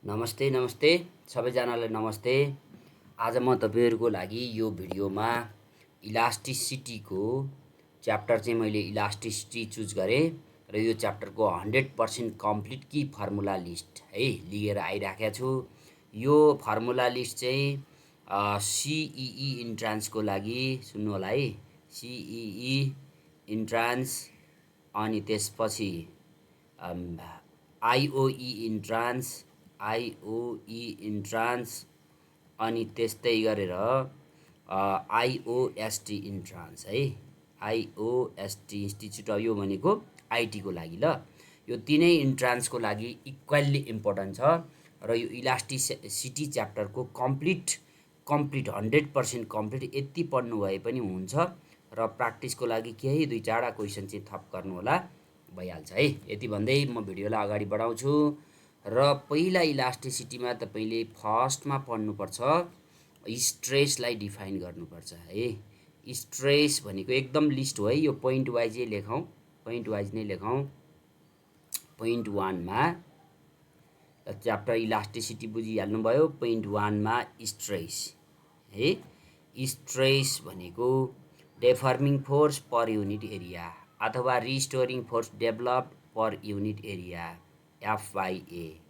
नमस्ते नमस्ते सबैजनालाई नमस्ते। आज म तपाईहरुको लागि यो भिडियोमा इलास्टिसिटीको च्याप्टर चाहिँ मैले इलास्टिसिटी चुज गरेँ र यो च्याप्टरको 100% कम्प्लिट की फर्मुला लिस्ट है लिएर आइराखेको छु। यो फर्मुला लिस्ट चाहिँ सीईई इन्ट्रान्सको लागि सुन्नु होला है। सीईई इन्ट्रान्स अनि त्यसपछि आईओई इन्ट्रान्स अनि त्यस्तै गरेर आईओएसटी इन्ट्रान्स है। आईओएसटी इन्स्टिट्युट यो भनेको आईटी को लागि ल। यो तीनै इन्ट्रान्सको लागि इक्वली इम्पोर्टेन्ट छ र यो इलास्टिसिटी च्याप्टरको कम्प्लिट 100% कम्प्लिट यति पढ्नु भए पनि हुन्छ र प्र्याक्टिसको लागि केही दुई चारवटा क्वेसन चाहिँ थप गर्नु होला भइहाल्छ है। यति भन्दै म भिडियोलाई अगाडि बढाउँछु र पहिला इलास्टिसिटीमा तपाईले फर्स्टमा पढ्नुपर्छ स्ट्रेसलाई डिफाइन गर्नुपर्छ है। स्ट्रेस भनेको एकदम लिस्ट हो है, यो पोइन्ट वाइज लेखौं, पोइन्ट वाइज नै लेखौं। पोइन्ट 1 मा च्याप्टर इलास्टिसिटी बुझिहाल्नु भयो। पोइन्ट 1 मा स्ट्रेस है। स्ट्रेस भनेको deforming force per unit area अथवा restoring force developed per unit area F by A.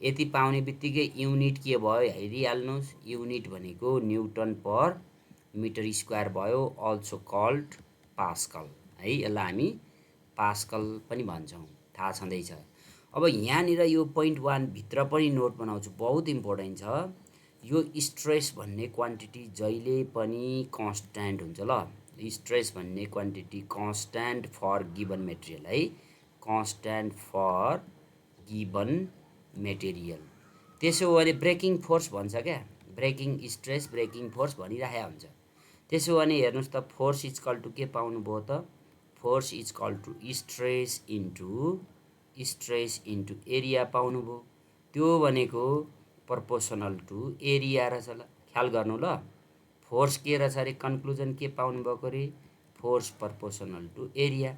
यति पाउने बित्तिकै युनिट के भयो हेरिहाल्नुस्। युनिट भनेको न्युटन पर मिटर स्क्वायर भयो, अल्सो कल्ड पास्कल है। यसलाई हामी पास्कल पनि भन्छौं, थाहा छँदैछ। अब यहाँनिर यो पोइन्ट 1 भित्र पनि नोट बनाउँछु, बहुत इम्पोर्टेन्ट छ। यो स्ट्रेस भन्ने क्वान्टिटी जहिले पनि कन्स्ट्यान्ट हुन्छ ल। स्ट्रेस भन्ने quantity constant for given material है, कन्स्ट्यान्ट फर गिवन मेटेरियल। त्यसो भने ब्रेकिङ फोर्स भन्छ क्या, ब्रेकिङ स्ट्रेस ब्रेकिङ फोर्स भनिरहेको हुन्छ। त्यसो भने हेर्नुस् त फोर्स इक्वल टु के पाउनु भयो त, force equal to stress into area पाउनु भयो। त्यो भनेको प्रोपोर्सनल टु एरिया रहेछ ल, ख्याल गर्नु ल। फोर्स के रहेछ रे, कन्क्लुजन के पाउनु भएको रे, फोर्स प्रोपोर्सनल टु एरिया।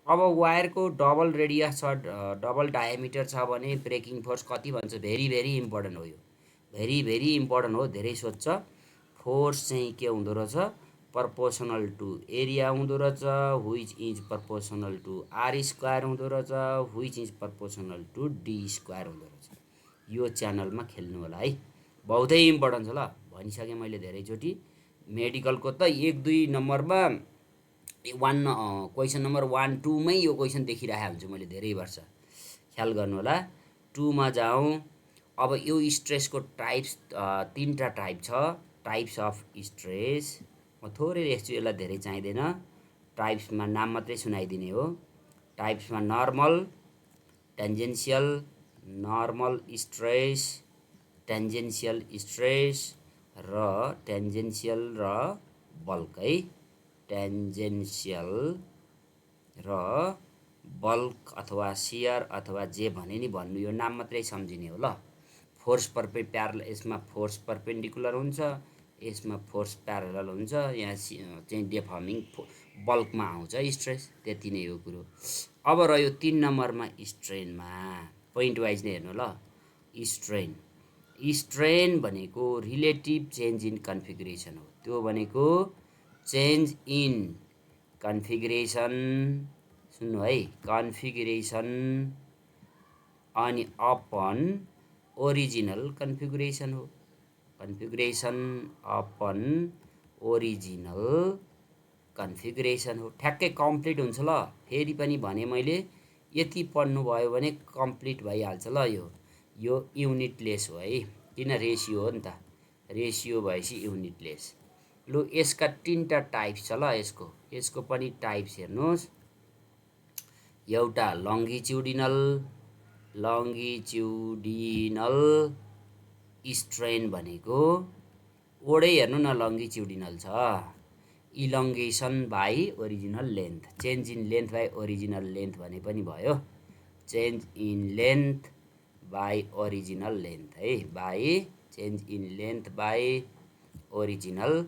अब वायरको डबल रेडियस छ, डबल डायमिटर छ भने ब्रेकिङ फोर्स कति भन्छ, भेरी भेरी इम्पोर्टेन्ट हो। यो भेरी भेरी इम्पोर्टेन्ट हो, धेरै सोध्छ। फोर्स चाहिँ के हुँदो रहेछ, प्रोपोर्सनल टु एरिया हुँदो रहेछ, which is proportional to r square हुँदो रहेछ, which is proportional to d square हुँदो रहेछ। यो च्यानलमा खेल्नु होला है, बहुतै इम्पोर्टेन्ट छ ल, भनिसकेँ मैले धेरैचोटि। मेडिकलको त 1-2 नम्बरमा क्वेसन नम्बर 1-2 मै यो क्वेसन देखिरहेको हुन्छु मैले धेरै वर्ष, ख्याल गर्नु होला। 2 मा जाउँ। अब यो स्ट्रेसको टाइप्स 3टा टाइप छ, टाइप्स अफ स्ट्रेस। म थोरै लेख्छु, यसलाई धेरै चाहिँदैन। टाइप्समा नाम मात्रै सुनाइदिने हो। टाइप्समा normal, tangential, normal stress, tangential stress र टेन्जेन्सियल र बल्क है। टेन्जेन्सियल र बल्क अथवा सियर अथवा जे भने नि भन्नु, यो नाम मात्रै सम्झिने हो ल। फोर्स प्यारल, यसमा फोर्स परपेन्डिकुलर हुन्छ, यसमा फोर्स प्यारलल हुन्छ। यहाँ चाहिँ डेफर्मिङ बल्कमा आउँछ स्ट्रेस, त्यति नै हो कुरो। अब रह्यो 3 नम्बरमा स्ट्रेनमा, पोइन्ट वाइज नै हेर्नु ल। स्ट्रेन, स्ट्रेन भनेको रिलेटिभ चेन्ज इन कन्फिगरेसन हो। त्यो भनेको चेन्ज इन कन्फिगरेसन, सुन्नु है, कन्फिगरेसन अनि अपन ओरिजिनल कन्फिगरेसन हो। कन्फिगरेसन अपन ओरिजिनल कन्फिगरेसन हो। ठ्याक्कै कम्प्लिट हुन्छ ल। फेरि पनि भने मैले, यति पढ्नु भयो भने कम्प्लिट भइहाल्छ ल। यो युनिटलेस हो है, किन रेसियो हो नि त, रेसियो भएपछि युनिटलेस। लु यसका 3टा टाइप्स छ ल। यसको पनि टाइप्स हेर्नुहोस्। एउटा लङ्गिट्युडिनल स्ट्रेन भनेको ओडै हेर्नु न, लङ्गिट्युडिनल छ। Elongation by original length, change in length by original length भने पनि भयो। Change in length by original length है, by change in length by original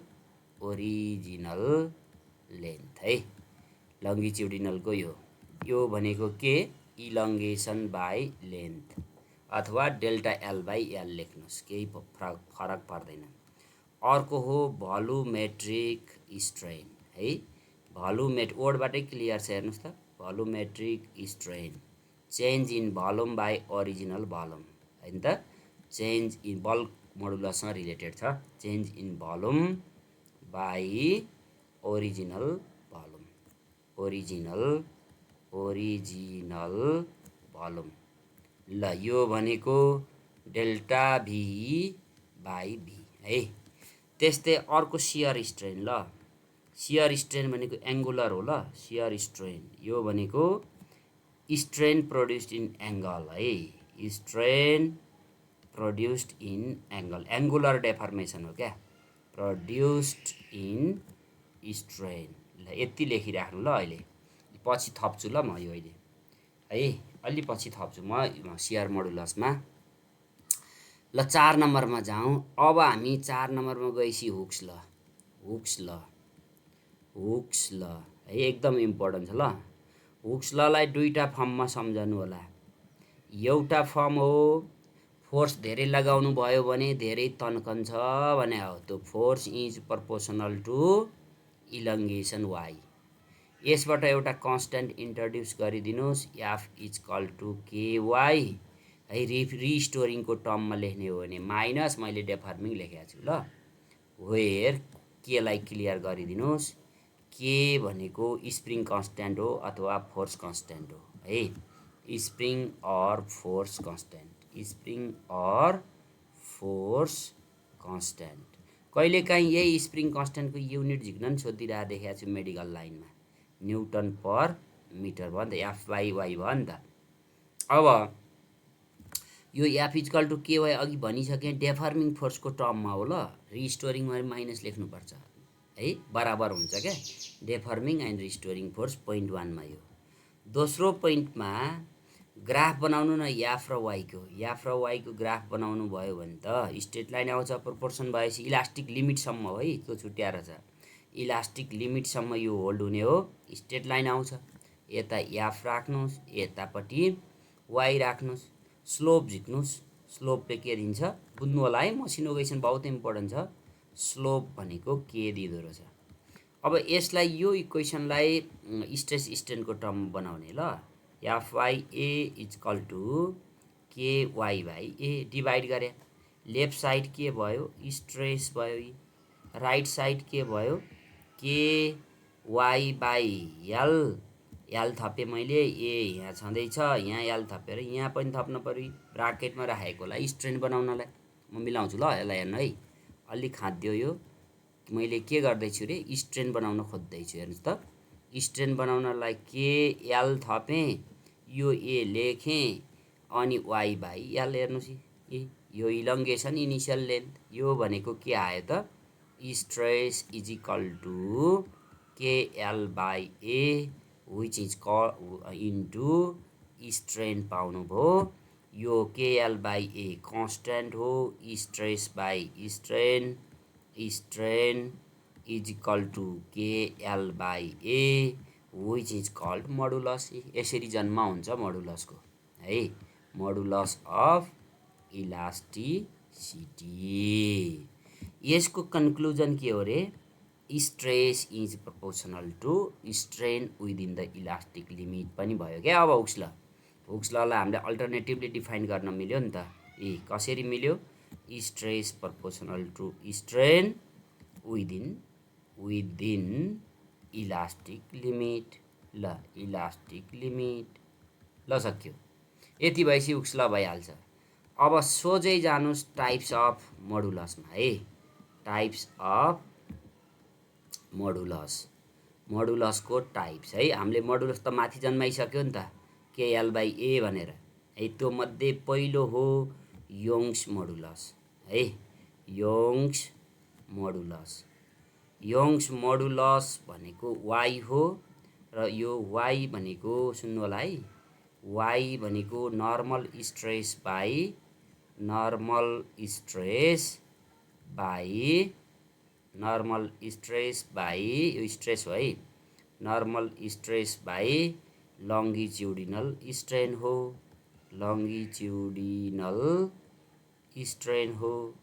length है। लङ्गिट्युडिनलको यो भनेको के, इलङ्गेसन बाई लेन्थ। अथवा डेल्टा एल बाई एल लेख्नुहोस्, केही फरक पर्दैन। अर्को हो भोल्युमेट्रिक स्ट्रेन है। वर्डबाटै क्लियर छ, हेर्नुहोस् त, volumetric strain change in volume by original volume होइन त, चेन्ज इन बल्क मोडुलससँग रिलेटेड छ, change in volume by original volume, original volume. ल यो भनेको डेल्टा भी बाई भी है। त्यस्तै अर्को सियर स्ट्रेन, ल सियर स्ट्रेन भनेको एङ्गुलर हो, ल सियर स्ट्रेन यो भनेको स्ट्रेन प्रोड्युस्ड इन एङ्गल है, strain produced in angle, angular deformation हो क्या, प्रोड्युस्ड इन स्ट्रेन। ल यति लेखिराख्नु ल, अहिले पछि थप्छु ल म यो अहिले है, अलि पछि थप्छु म सियर मोडुलसमा। ल 4 नम्बरमा जाउँ। अब हामी 4 नम्बरमा गएपछि हुक्स ल है, एकदम इम्पोर्टेन्ट छ। ल हुक्स ललाई दुईटा फर्ममा सम्झनु होला। एउटा फर्म हो फोर्स धेरै लगाउनु भयो भने धेरै तन्कन्छ भने हो, त्यो force is proportional to elongation y. यसबाट एउटा कन्स्ट्यान्ट इन्ट्रोड्युस गरिदिनुहोस्, f is equal to k y है। रिस्टोरिङको टर्ममा लेख्ने हो भने माइनस, मैले डेफर्मिङ लेखेको छु ल, वेयर केलाई क्लियर गरिदिनुहोस्। के भनेको स्प्रिङ कन्स्ट्यान्ट हो अथवा फोर्स कन्स्ट्यान्ट हो है, स्प्रिङ अर फोर्स कन्स्ट्यान्ट। कहिलेकाहीँ यही स्प्रिङ कन्स्ट्यान्टको युनिट झिक्न पनि सोधिरहेको देखेको छु मेडिकल लाइनमा, न्युटन पर मिटर भयो नि त, एफवाई भयो नि त। अब यो एफ इक्वल टु केवाई अघि भनिसकेँ, डेफर्मिङ फोर्सको टर्ममा हो। ल रिस्टोरिङमा माइनस लेख्नुपर्छ है, बराबर हुन्छ क्या डेफर्मिङ एन्ड रिस्टोरिङ फोर्स। पोइन्ट 1 मा यो। दोस्रो पोइन्टमा ग्राफ बनाउनु न याफ र वाईको ग्राफ बनाउनु भयो भने त स्ट्रेट लाइन आउँछ, प्रोपोर्सन भएपछि इलास्टिक लिमिटसम्म हो है, त्यो छुट्याएर छ, इलास्टिक लिमिटसम्म यो होल्ड हुने हो, स्ट्रेट लाइन आउँछ। यता याफ राख्नुहोस्, यतापट्टि वाई राख्नुहोस्, स्लोप झिक्नुहोस्, स्लोपले के दिन्छ बुझ्नु होला है, मसिनो इक्वेसन बहुत इम्पोर्टेन्ट छ। स्लोप भनेको के दिँदो रहेछ। अब यसलाई यो इक्वेसनलाई स्ट्रेस स्ट्रेनको टर्म बनाउने ल, f y is equal to k y by a, divide गरे, लेफ्ट साइड के भयो स्ट्रेस भयो, राइट साइड के भयो केवाई बाई एल थपेँ मैले, ए यहाँ छँदैछ, यहाँ एल थपेर यहाँ पनि थप्नु पऱ्यो, ब्राकेटमा राखेकोलाई स्ट्रेन बनाउनलाई। म मिलाउँछु ल, यसलाई हेर्नु है, अलि खाँदियो यो, मैले के गर्दैछु रे स्ट्रेन बनाउन खोज्दैछु, हेर्नुहोस् त, स्ट्रेन बनाउनलाई के एल थपेँ, यो ए लेखेँ, अनि वाई बाई एल, हेर्नुहोस् यो इलङ्गेसन इनिसियल लेन्थ, यो भनेको के आयो त stress is equal to k l by a which is into strain पाउनुभयो। यो केएल बाई ए कन्स्ट्यान्ट हो, stress by strain is equal to k l by a which is called modulus. यसरी जन्म हुन्छ मोडुलसको है, मोडुलस अफ इलास्टिसिटी। यसको conclusion के हो रे, stress is proportional to strain within the elastic limit पनि भयो क्या। अब हुक्स ललाई हामीले अल्टरनेटिभली डिफाइन गर्न मिल्यो नि त, कसरी मिल्यो, stress proportional to strain within elastic limit. ल इलास्टिक लिमिट, ल सक्यो, यति भएपछि हुक्स ल भइहाल्छ। अब सोझै जानुहोस् टाइप्स अफ मोडुलसमा है, टाइप्स अफ मोडुलसको टाइप्स है। हामीले मोडुलस त माथि जन्माइसक्यो नि त, केएल बाई ए भनेर है, त्यो मध्ये पहिलो हो योङ्स मोडुलस है, योङ्स मोडुलस भनेको वाई हो, र यो वाई भनेको सुन्नु होला है, वाई भनेको नर्मल स्ट्रेस बाई यो स्ट्रेस हो है, नर्मल स्ट्रेस बाई लङ्गिट्युडिनल स्ट्रेन हो। लङ्गिट्युडिनल स्ट्रेन हो।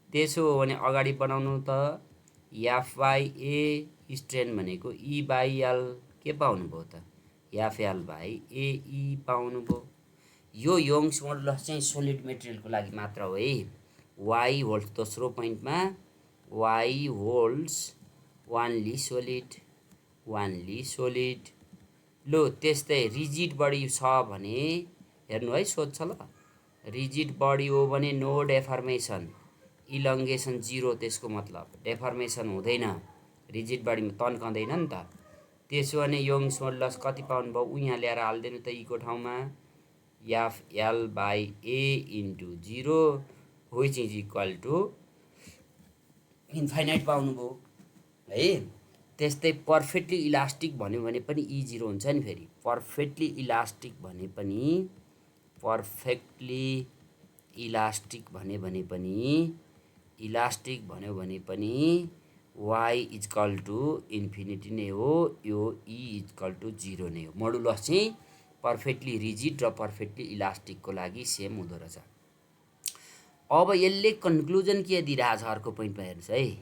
त्यसो हो भने अगाडि बनाउनु त एफ/ए स्ट्रेन भनेको E/L के पाउनुभयो त FL/AE पाउनुभयो। यो योङ्स मोडुलस चाहिँ सोलिड मेटेरियलको लागि मात्र हो है। Y होल्ड्स दोस्रो पोइन्टमा Y होल्ड्स वानली सोलिड। लो त्यस्तै रिजिड बडी छ भने हेर्नु है, सोध्छ ल। रिजिड बडी हो भने नो डेफर्मेसन, इलङ्गेसन 0, त्यसको मतलब डेफर्मेसन हुँदैन, रिजिड बडीमा तन्कँदैन नि त। त्यसो भने योङ्स मोडुलस कति पाउनुभयो, यहाँ ल्याएर हालिदिनु त को ठाउँमा FL/A into 0 which is equal to infinite पाउनुभयो है। त्यस्तै पर्फेक्टली इलास्टिक भन्यो भने पनि E0 हुन्छ नि फेरि। पर्फेक्टली इलास्टिक भने पनि इलास्टिक भन्यो भने पनि Y इक्वल टु इन्फिनिटी नै हो, यो E इक्वल टु 0 नै हो। मोडुलस चाहिँ पर्फेक्टली रिजिड र पर्फेक्टली इलास्टिकको लागि सेम हुँदो रहेछ। अब यसले कन्क्लुजन के दिइरहेछ अर्को पोइन्टमा हेर्नुहोस् है,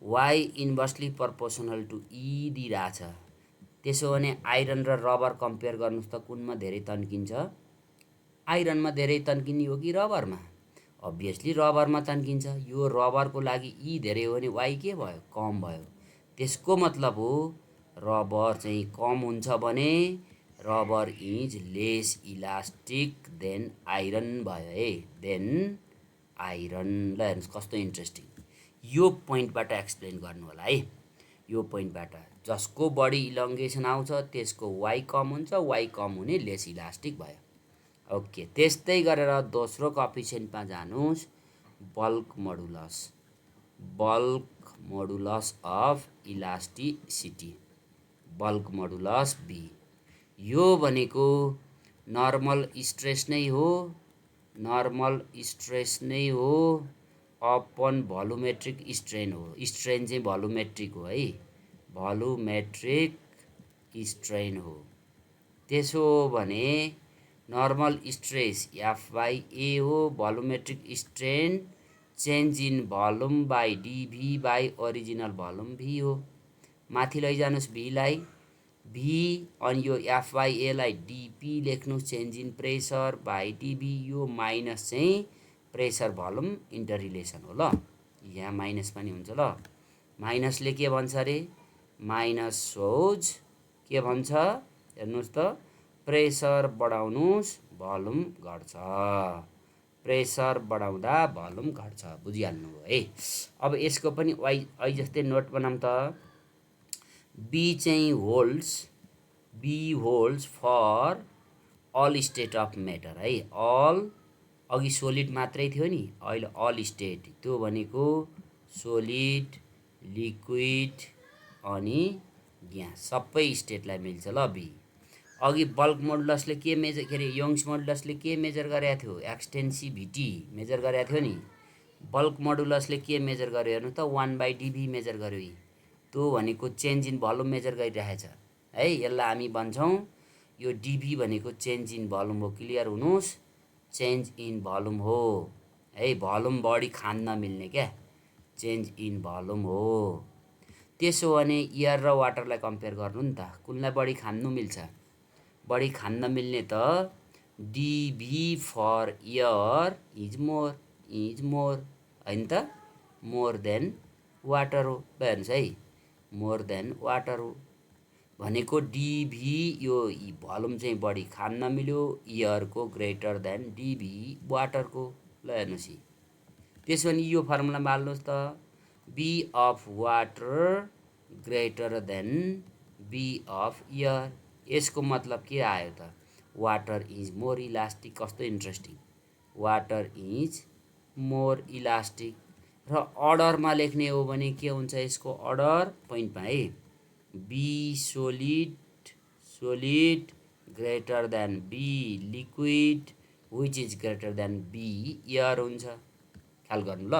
Y inversely proportional to E दिइरहेछ। त्यसो भने आइरन र रबर कम्पेयर गर्नुहोस् त, कुनमा धेरै तन्किन्छ, आइरनमा धेरै तन्किने हो कि रबरमा? अभियसली रबरमा तन्किन्छ। यो रबरको लागि E धेरै हो भने Y के भयो, कम भयो। त्यसको मतलब हो रबर चाहिँ कम हुन्छ भने rubber is less elastic than iron भयो है, देन आइरन। ल हेर्नुहोस् कस्तो इन्ट्रेस्टिङ, यो पोइन्टबाट एक्सप्लेन गर्नु होला है। यो पोइन्टबाट जसको बडी इलङ्गेसन आउँछ त्यसको Y कम हुन्छ, Y कम हुने लेस इलास्टिक भयो। ओके, त्यस्तै गरेर दोस्रो कोएफिसिएन्टमा जानुहोस्, bulk modulus of elasticity, bulk modulus B। यो भनेको नर्मल स्ट्रेस नै हो अपन भोलुमेट्रिक स्ट्रेन हो। स्ट्रेन चाहिँ भोलुमेट्रिक हो है, भोलुमेट्रिक स्ट्रेन हो। त्यसो हो भने नर्मल स्ट्रेस F/A हो, volumetric strain change in volume by DV by original volume V हो। माथि लैजानुहोस् V लाई, V अनि यो F/A लाई DP लेख्नुहोस्, change in pressure by DV। यो माइनस चाहिँ प्रेसर भोल्युम इन्टर रिलेसन हो। ल यहाँ माइनस पनि हुन्छ। ल माइनसले के भन्छ अरे, माइनस सोज के भन्छ हेर्नुहोस् त, प्रेसर बढाउनुहोस् भोल्युम घट्छ, प्रेसर बढाउँदा भोल्युम घट्छ, बुझिहाल्नु हो है। अब यसको पनि Y जस्तै नोट बनाऊँ त, B चाहिँ holds for all state of matter है। अल अघि सोलिड मात्रै थियो नि, अहिले अल स्टेट, त्यो भनेको सोलिड, लिक्विड अनि ग्यास, सबै स्टेटलाई मिल्छ। ल B अघि बल्क मोडुलसले के मेजर के अरे, योङ्स मोडुलसले के मेजर गरेको थियो, एक्सटेन्सिभिटी मेजर गरेको थियो नि। बल्क मोडुलसले के मेजर गर्यो हेर्नु त, 1/DV मेजर गर्यो। त्यो भनेको चेन्ज इन भोल्युम मेजर गरिरहेछ है। यसलाई हामी भन्छौँ, यो DV भनेको चेन्ज इन भोल्युम हो। क्लियर हुनुहोस्, चेन्ज इन भोल्युम हो है, भोल्युम बढी खान नमिल्ने क्या, चेन्ज इन भोल्युम हो। त्यसो भने एयर र वाटरलाई कम्पेयर गर्नु नि त, कुनलाई बढी खान्नु मिल्छ, बढी खान्न मिल्ने त DV for air is more होइन त, मोर देन वाटर हो। हेर्नुहोस् है, मोर देन वाटर हो भनेको DV यो भोल्युम चाहिँ बढी खान्न मिल्यो, एयरको ग्रेटर देन DV वाटरको। ल हेर्नुहोस्, त्यसो भने यो फर्मुलामा हाल्नुहोस् त, B of water greater than B of air. यसको मतलब के आयो त, वाटर इज मोर इलास्टिक। कस्तो interesting, water is more elastic. र अर्डरमा लेख्ने हो भने के हुन्छ यसको अर्डर, पोइन्टमा है, B solid greater than B liquid which is greater than B air हुन्छ। ख्याल गर्नु ल,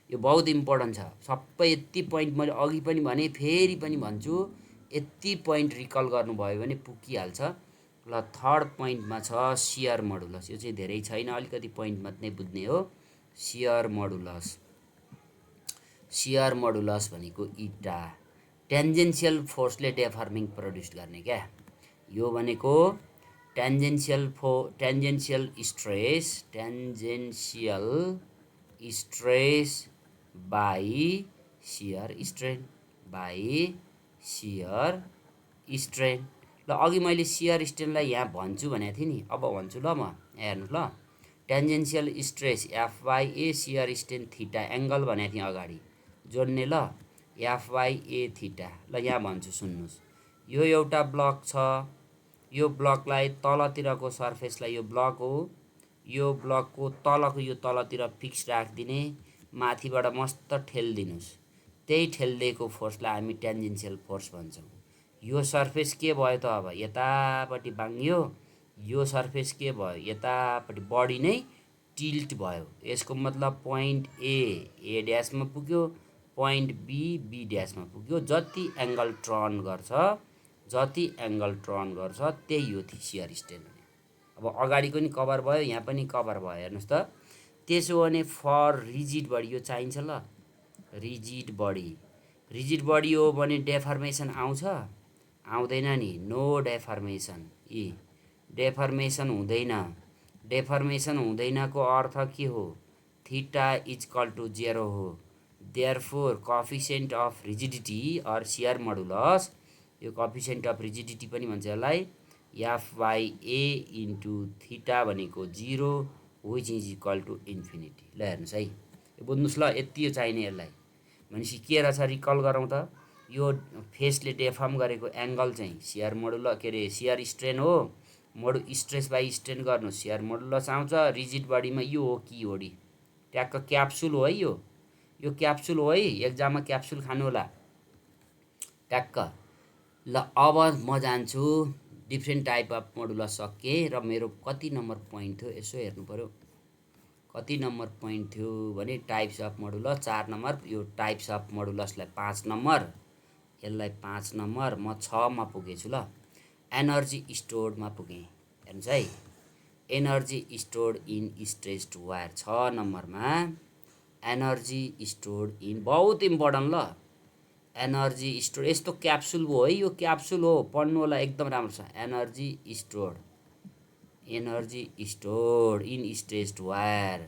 यो बहुत इम्पोर्टेन्ट छ। सबै यति पोइन्ट मैले अघि पनि भने, फेरि पनि भन्छु, यति पोइन्ट रिकल गर्नुभयो भने पुगिहाल्छ। ल थर्ड पोइन्टमा छ सियर मोडुलस। यो चाहिँ धेरै छैन, अलिकति पोइन्ट मात्रै बुझ्ने हो। सियर मोडुलस, सियर मोडुलस भनेको इटा टेन्जेन्सियल फोर्सले डेफर्मिङ प्रड्युस गर्ने क्या। यो भनेको tangential stress by shear strain, by share strain. ल अघि मैले सियर स्ट्रेनलाई यहाँ भन्छु भनेको थिएँ नि, अब भन्छु ल म, हेर्नुहोस् ल। Tangential stress F by A, shear strain theta, angle भनेको थिएँ अगाडि जोड्ने ल, एफ बाई ए थीटा। ल यहाँ भन्छु सुन्नुहोस्, यो एउटा ब्लक छ, यो ब्लकलाई तलतिरको सर्फेसलाई, यो ब्लक हो, यो ब्लकको तलको यो तलतिर फिक्स राखिदिने, माथिबाट मस्त ठेल्दिनुहोस्, त्यही ठेल्दिएको फोर्सलाई हामी टेन्जेन्सियल फोर्स भन्छौँ। यो सर्फेस के भयो त अब यतापट्टि बाङ्गियो, यो सर्फेस के भयो यतापट्टि बडी नै टिल्ट भयो। यसको मतलब पोइन्ट ए ड्यासमा पुग्यो, पोइन्ट बी ड्यासमा पुग्यो। जति एङ्गल टर्न गर्छ, जति एङ्गल टर्न गर्छ त्यही हो सियर स्ट्रेन। अब अगाडिको नि कभर भयो, यहाँ पनि कभर भयो, हेर्नुहोस् त। त्यसो भने फर रिजिड बडी यो चाहिन्छ ल, रिजिड बडी हो भने डेफर्मेसन आउँछ, आउँदैन नि, नो डेफर्मेसन। डेफर्मेसन हुँदैन, डेफर्मेसन हुँदैनको अर्थ के हो, थीटा इक्वल टु 0 हो। Therefore coefficient of rigidity or shear modulus, यो कोएफिसिएन्ट अफ रिजिडिटी पनि भन्छ यसलाई, f by a into theta भनेको 0 which is equal to infinity. ल हेर्नुहोस् है, यो बुझ्नुहोस् ल, यति यो चाहिने यसलाई। भनेपछि के रहेछ रिकल गरौँ त, यो फेसले डेफर्म गरेको एङ्गल चाहिँ सियर मोडुलस, के अरे सियर स्ट्रेन हो, स्ट्रेस बाई स्ट्रेन गर्नु सियर मोडुलस आउँछ। रिजिड बडीमा यो हो किओडी, ट्याक्क क्याप्सुल हो है, यो क्याप्सुल हो है, एक्जाममा क्याप्सुल खानु होला ट्याक्क। ल अब म जान्छु डिफ्रेन्ट टाइप अफ मोडुलस सकेँ, र मेरो कति नम्बर पोइन्ट थियो यसो हेर्नु पऱ्यो, कति नम्बर पोइन्ट थियो भने टाइप्स अफ मोडुलस 4 नम्बर। यो टाइप्स अफ मोडुलसलाई 5 नम्बर, यसलाई 5 नम्बर, म 6 मा पुगेछु ल। एनर्जी स्टोर्डमा पुगेँ, हेर्नुहोस् है, energy stored in stretched wire 6 नम्बरमा। एनर्जी स्टोर्ड इन, बहुत इम्पोर्टेन्ट ल, एनर्जी स्टोर, यस्तो क्याप्सुल हो है, यो क्याप्सुल हो, पढ्नु होला एकदम राम्रो छ। Energy stored in stretched wire,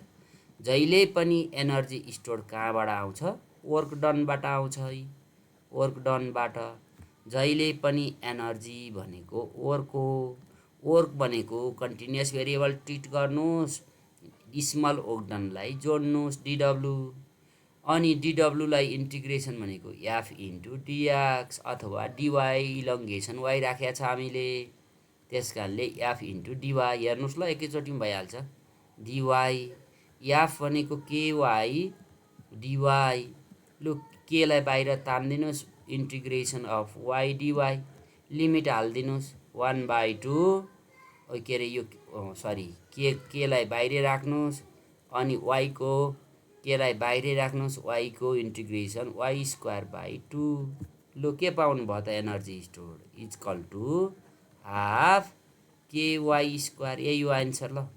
जहिले पनि एनर्जी स्टोर कहाँबाट आउँछ, वर्क डनबाट आउँछ है, वर्क डनबाट। जहिले पनि एनर्जी भनेको वर्क हो, वर्क भनेको कन्टिन्युअस भेरिएबल ट्रिट गर्नुहोस्, स्मल वर्क डनलाई जोड्नुहोस् डिडब्लु, अनि डिडब्लुलाई इन्टिग्रेसन भनेको एफ इन्टु डिएक्स अथवा डिवाई, इलङ्गेसन वाई राखेको छ हामीले, त्यस कारणले एफ इन्टु डिवाई। हेर्नुहोस् ल एकैचोटिमा भइहाल्छ, डिवाई, एफ भनेको केवाई डिवाई। लु केलाई बाहिर तानिदिनुहोस्, integration of y dy, limit हालिदिनुहोस् 1/2, के अरे यो सरी केलाई बाहिरै राख्नुहोस्, अनि वाईको केलाई बाहिरै राख्नुहोस्, वाईको इन्टिग्रेसन वाई स्क्वायर बाई 2। लु के पाउनु भयो त, energy stored equal to half k y square. यही हो आन्सर ल,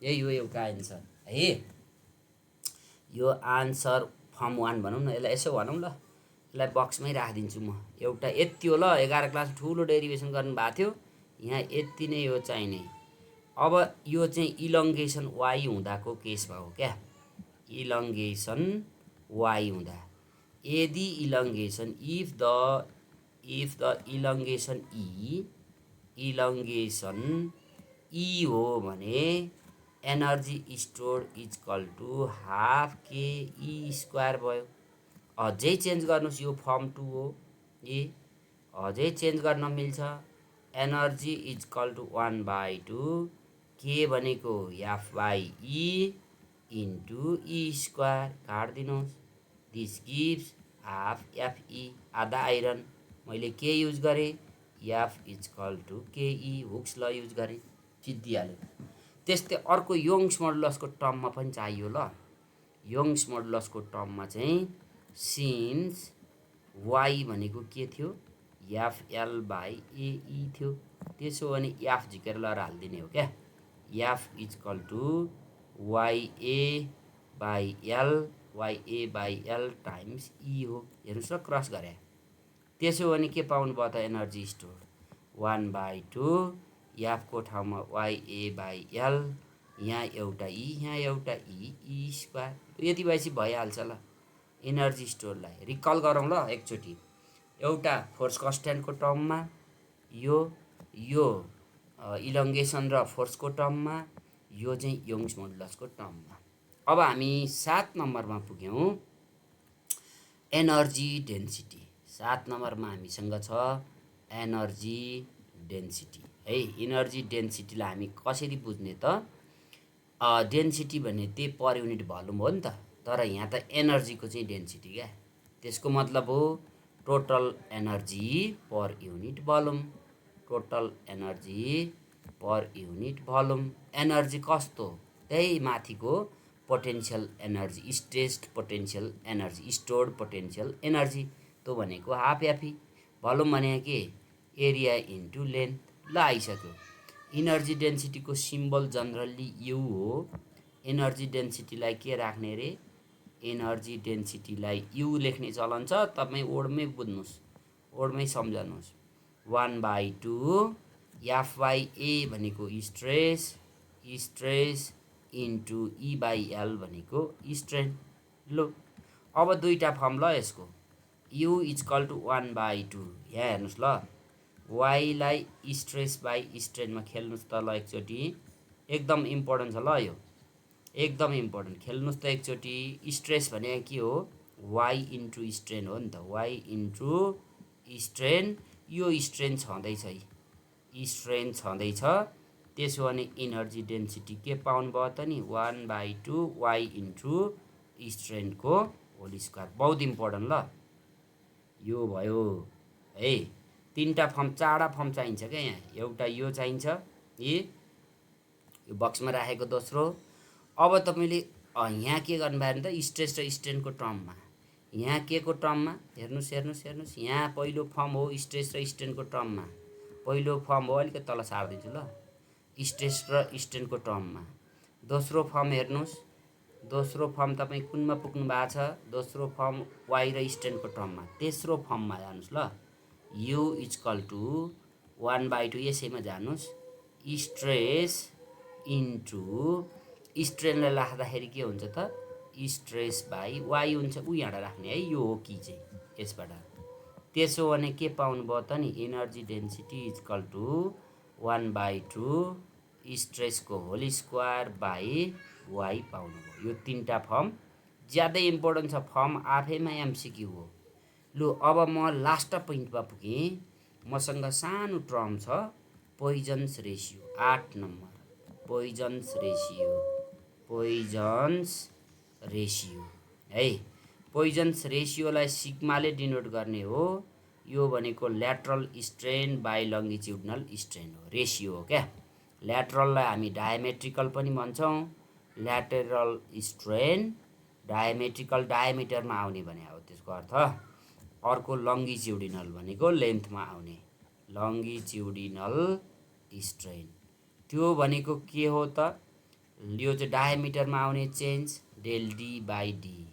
यही हो एउटा आन्सर है। यो आन्सर फर्म 1 भनौँ न, यसलाई यसो भनौँ ल, यसलाई बक्समै राखिदिन्छु म। एउटा यति हो ल, 11 क्लास ठुलो डेरिभेसन गर्नुभएको थियो, यहाँ यति नै हो चाहिने। अब यो चाहिँ इलङ्गेसन वाई हुँदाको केसमा हो क्या, इलङ्गेसन वाई हुँदा, यदि इलङ्गेसन इफ द इलङ्गेसन ई हो भने energy stored equal to half k e square भयो। अझै चेन्ज गर्नुहोस्, यो फर्म 2 हो, अझै चेन्ज गर्न मिल्छ। एनर्जी इक्वल टु 1/2 के भनेको F by E into E square, काटिदिनुहोस्, दिस गिभ्स हाफ एफई, आधा आइरन। मैले के युज गरेँ, F equal to KE, Hooke's ल युज गरेँ, जितिहाल्यो। त्यस्तै अर्को योङ्स मोडुलसको टर्ममा पनि चाहियो ल। योङ्स मोडुलसको टर्ममा चाहिँ सिन्स वाई भनेको के थियो, एफएल बाई एई थियो, त्यसो भने एफ झिकेर लहर हालिदिने हो क्या। F is equal to YA/L times E हो। हेर्नुहोस् ल क्रस गरे। त्यसो भने के पाउनु भयो त एनर्जी स्टोर 1/2 एफ को ठाउँमा YA/L, यहाँ एउटा E यहाँ एउटा E स्क्वायर। यति भएपछि भइहाल्छ ल। एनर्जी स्टोरलाई रिकल गरौँ ल एकचोटि। एउटा फोर्स कन्स्ट्यान्टको टर्ममा, यो इलङ्गेसन र फोर्सको टर्ममा, यो चाहिँ यङ्स मोडुलसको टर्ममा। अब हामी 7 नम्बरमा पुग्यौँ, एनर्जी डेन्सिटी। 7 नम्बरमा हामीसँग छ एनर्जी डेन्सिटी है। एनर्जी डेन्सिटीलाई हामी कसरी बुझ्ने त? डेन्सिटी भन्ने त्यही पर युनिट भोल्युम हो नि त, तर यहाँ त एनर्जीको चाहिँ डेन्सिटी क्या। त्यसको मतलब हो total energy per unit volume. Total energy per unit volume. Energy कस्तो? त्यही माथिको potential energy, stressed potential energy, stored potential energy. त्यो भनेको हाफ एफी। भोल्युम भने के? Area into length. ल आइसक्यो। इनर्जी डेन्सिटीको सिम्बल जनरली यु हो। एनर्जी डेन्सिटीलाई के राख्ने रे? एनर्जी डेन्सिटीलाई यु लेख्ने चलन छ। तपाईँ ओडमै बुझ्नुहोस्, ओडमै सम्झनुहोस्। 1/2 एफ/ए भनेको स्ट्रेस इन्टु E/L भनेको स्ट्रेन। लो अब दुईटा फर्म ल यसको। U is equal to 1/2। यहाँ हेर्नुहोस् ल, वाइलाई स्ट्रेस बाई स्ट्रेनमा खेल्नुहोस् त ल एकचोटि। एकदम इम्पोर्टेन्ट छ ल यो, एकदम इम्पोर्टेन्ट। खेल्नुहोस् त एकचोटि। स्ट्रेस भने के हो? वाइ इन्टु स्ट्रेन हो नि त। Y into strain. यो स्ट्रेन छँदैछ है, स्ट्रेन छँदैछ। त्यसो भने इनर्जी डेन्सिटी के पाउनु भयो त नि? 1/2 वाइ इन्टु स्ट्रेनको होल स्क्वायर। बहुत इम्पोर्टेन्ट ल यो भयो है। तीनटा फर्म, चारवटा फर्म चाहिन्छ क्या यहाँ। एउटा यो चाहिन्छ, यो बक्समा राखेको दोस्रो। अब तपाईँले यहाँ के गर्नुभयो भने त स्ट्रेस र स्ट्रेनको टर्ममा, यहाँ के को टर्ममा हेर्नुहोस्। यहाँ पहिलो फर्म हो स्ट्रेस र स्ट्रेनको टर्ममा। पहिलो फर्म हो, अलिकति तल सार्दिन्छु ल, स्ट्रेस र स्ट्रेनको टर्ममा। दोस्रो फर्म हेर्नुहोस्, दोस्रो फर्म तपाईँ कुनमा पुग्नु भएको छ? दोस्रो फर्म वाइ र स्ट्रेनको टर्ममा। तेस्रो फर्ममा जानुहोस् ल, यु इज इक्वल टु 1/2 यसैमा जानुहोस्, स्ट्रेस इन्टु स्ट्रेनलाई राख्दाखेरि के हुन्छ त? स्ट्रेस बाई वाइ हुन्छ। यहाँबाट राख्ने है, यो हो कि चाहिँ यसबाट। त्यसो भने के पाउनु भयो त नि? Energy density is equal to 1/2 स्ट्रेसको होल स्क्वायर बाई वाइ पाउनु भयो। यो तीनटा फर्म ज्यादै इम्पोर्टेन्ट छ। फर्म आफैमा एमसिक्यू हो। लु अब म लास्ट पोइन्टमा पुगेँ। मसँग सानो टर्म छ, पोइजन्स रेसियो। 8 नम्बर पोइजन्स रेसियो है। पोइजन्स रेसियोलाई सिग्माले डिनोट गर्ने हो। यो भनेको lateral strain by longitudinal strain हो, रेसियो हो क्या। ल्याटरललाई हामी डायमेट्रिकल पनि भन्छौँ। ल्याटरल स्ट्रेन डायमेट्रिकल, डायमिटरमा आउने भने हो त्यसको अर्थ। अर्को लङ्गिट्युडिनल भनेको लेन्थमा आउने, लङ्गिट्युडिनल स्ट्रेन। त्यो भनेको के हो त? यो चाहिँ डायमिटरमा आउने change del D by D,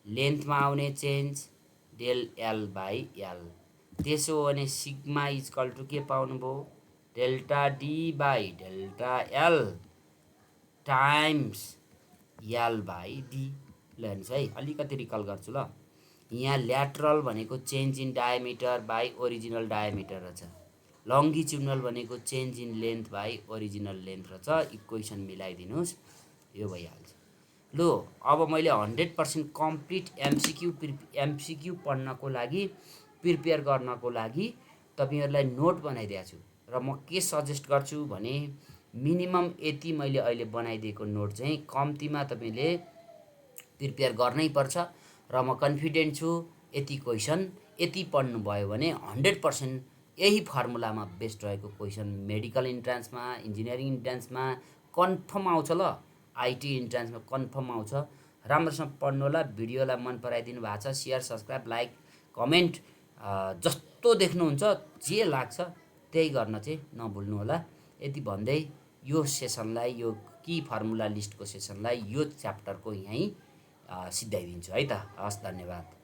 लेन्थमा आउने change del L by L. त्यसो भने सिग्मा इज इक्वल टु के पाउनु भयो? Delta D by delta L times L by D. ल हेर्नुहोस् है, अलिकति रिकल गर्छु ल। यहाँ ल्याटरल भनेको change in diameter by original diameter रहेछ। लङ्गिट्युडनल भनेको change in length by original length रहेछ। इक्वेसन मिलाइदिनुहोस्, यो भइहाल्छ। लु अब मैले 100% कम्प्लिट एमसिक्यू पढ्नको लागि, प्रिपेयर गर्नको लागि तपाईँहरूलाई नोट बनाइदिएको छु। र म के सजेस्ट गर्छु भने मिनिमम यति मैले अहिले बनाइदिएको नोट चाहिँ कम्तीमा तपाईँले प्रिपेयर गर्नै पर्छ। र म कन्फिडेन्ट छु यति क्वेसन यति पढ्नुभयो भने 100% यही फर्मुलामा बेस्ड रहेको क्वेसन मेडिकल इन्ट्रान्समा, इन्जिनियरिङ इन्ट्रान्समा कन्फर्म आउँछ ल। आइटी इन्ट्रान्समा कन्फर्म आउँछ। राम्रोसँग पढ्नु होला। भिडियोलाई मन पराइदिनु भएको छ, सेयर, सब्सक्राइब, लाइक, कमेन्ट जस्तो देख्नुहुन्छ जे लाग्छ त्यही गर्न चाहिँ नभुल्नु होला। यति भन्दै यो सेसनलाई, यो की फर्मुला लिस्टको सेसनलाई यो च्याप्टरको यहीँ सिद्ध्याइदिन्छु है त। हस्, धन्यवाद।